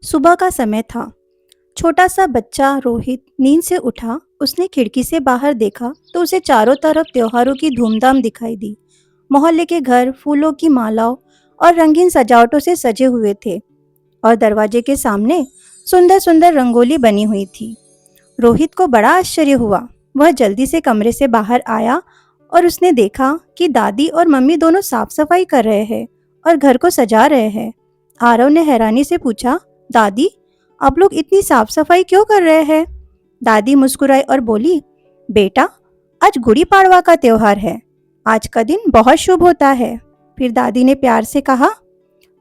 सुबह का समय था। छोटा सा बच्चा रोहित नींद से उठा। उसने खिड़की से बाहर देखा तो उसे चारों तरफ त्योहारों की धूमधाम दिखाई दी। मोहल्ले के घर फूलों की मालाओं और रंगीन सजावटों से सजे हुए थे और दरवाजे के सामने सुंदर सुंदर रंगोली बनी हुई थी। रोहित को बड़ा आश्चर्य हुआ। वह जल्दी से कमरे से बाहर आया और उसने देखा कि दादी और मम्मी दोनों साफ सफाई कर रहे हैं और घर को सजा रहे हैं। आरव ने हैरानी से पूछा, दादी, आप लोग इतनी साफ सफाई क्यों कर रहे हैं? दादी मुस्कुराई और बोली, बेटा, आज गुड़ी पाड़वा का त्योहार है। आज का दिन बहुत शुभ होता है। फिर दादी ने प्यार से कहा,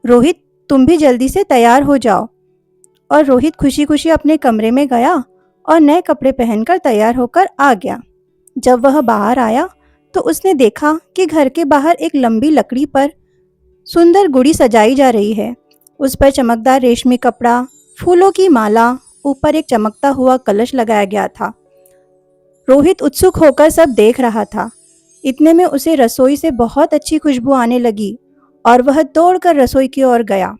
रोहित, तुम भी जल्दी से तैयार हो जाओ। और रोहित खुशी खुशी अपने कमरे में गया और नए कपड़े पहनकर तैयार होकर आ गया। जब वह बाहर आया तो उसने देखा कि घर के बाहर एक लंबी लकड़ी पर सुंदर गुड़ी सजाई जा रही है। उस पर चमकदार रेशमी कपड़ा, फूलों की माला, ऊपर एक चमकता हुआ कलश लगाया गया था। रोहित उत्सुक होकर सब देख रहा था। इतने में उसे रसोई से बहुत अच्छी खुशबू आने लगी और वह दौड़कर रसोई की ओर गया।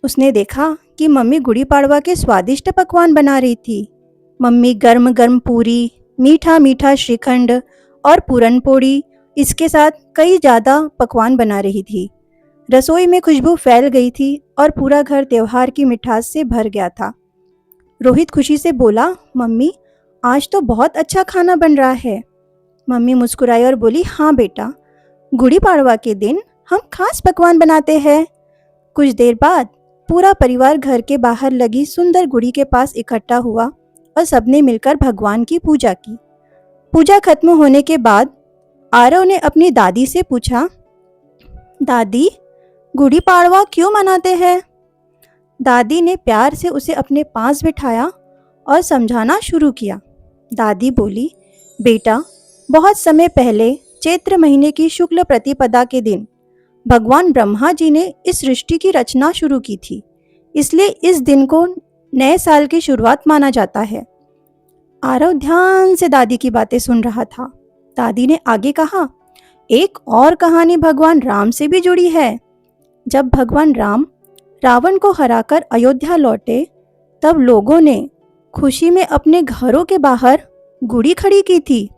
उसने देखा कि मम्मी गुड़ी पाड़वा के स्वादिष्ट पकवान बना रही थी। मम्मी गर्म गर्म पूरी, मीठा मीठा श्रीखंड और पूरन पोड़ी, इसके साथ कई ज़्यादा पकवान बना रही थी। रसोई में खुशबू फैल गई थी और पूरा घर त्योहार की मिठास से भर गया था। रोहित खुशी से बोला, मम्मी, आज तो बहुत अच्छा खाना बन रहा है। मम्मी मुस्कुराई और बोली, हाँ बेटा, गुड़ी पाड़वा के दिन हम खास पकवान बनाते हैं। कुछ देर बाद पूरा परिवार घर के बाहर लगी सुंदर गुड़ी के पास इकट्ठा हुआ और सबने मिलकर भगवान की पूजा की। पूजा खत्म होने के बाद आरव ने अपनी दादी से पूछा, दादी, गुड़ी पाड़वा क्यों मनाते हैं? दादी ने प्यार से उसे अपने पास बिठाया और समझाना शुरू किया। दादी बोली, बेटा, बहुत समय पहले चैत्र महीने की शुक्ल प्रतिपदा के दिन भगवान ब्रह्मा जी ने इस सृष्टि की रचना शुरू की थी। इसलिए इस दिन को नए साल की शुरुआत माना जाता है। आरव ध्यान से दादी की बातें सुन रहा था। दादी ने आगे कहा, एक और कहानी भगवान राम से भी जुड़ी है। जब भगवान राम रावण को हराकर अयोध्या लौटे, तब लोगों ने खुशी में अपने घरों के बाहर गुड़ी खड़ी की थी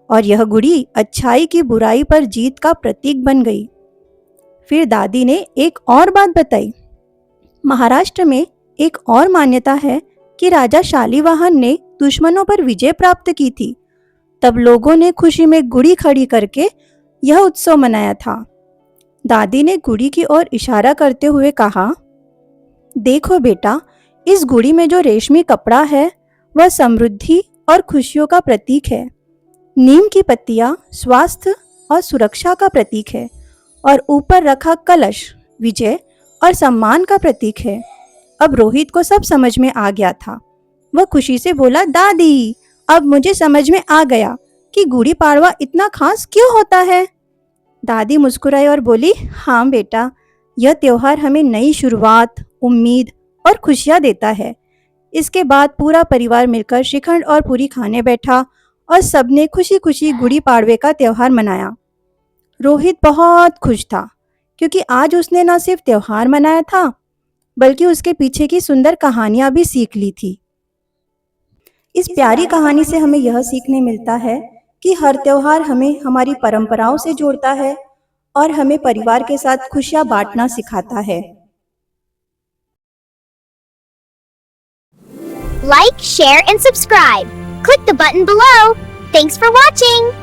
और यह गुड़ी अच्छाई की बुराई पर जीत का प्रतीक बन गई। फिर दादी ने एक और बात बताई। महाराष्ट्र में एक और मान्यता है कि राजा शालिवाहन ने दुश्मनों पर विजय प्राप्त की थी। तब लोगों ने खुशी में गुड़ी खड़ी करके यह उत्सव मनाया था। दादी ने गुड़ी की ओर इशारा करते हुए कहा, देखो बेटा, इस गुड़ी में जो रेशमी कपड़ा है वह समृद्धि और खुशियों का प्रतीक है। नीम की पत्तियां स्वास्थ्य और सुरक्षा का प्रतीक है और ऊपर रखा कलश विजय और सम्मान का प्रतीक है। अब रोहित को सब समझ में आ गया था। वह खुशी से बोला, दादी, अब मुझे समझ में आ गया कि गुड़ी पाड़वा इतना खास क्यों होता है। दादी मुस्कुराई और बोली, हाँ बेटा, यह त्योहार हमें नई शुरुआत, उम्मीद और खुशियाँ देता है। इसके बाद पूरा परिवार मिलकर श्रीखंड और पूरी खाने बैठा और सबने खुशी खुशी गुड़ी पाड़वे का त्योहार मनाया। रोहित बहुत खुश था क्योंकि आज उसने न सिर्फ त्योहार मनाया था बल्कि उसके पीछे की सुंदर कहानियां भी सीख ली थी। इस प्यारी कहानी से हमें यह सीखने मिलता है कि हर त्योहार हमें हमारी परंपराओं से जोड़ता है और हमें परिवार के साथ खुशियां बांटना सिखाता है। Like, share, and subscribe. Click the button below. Thanks for watching!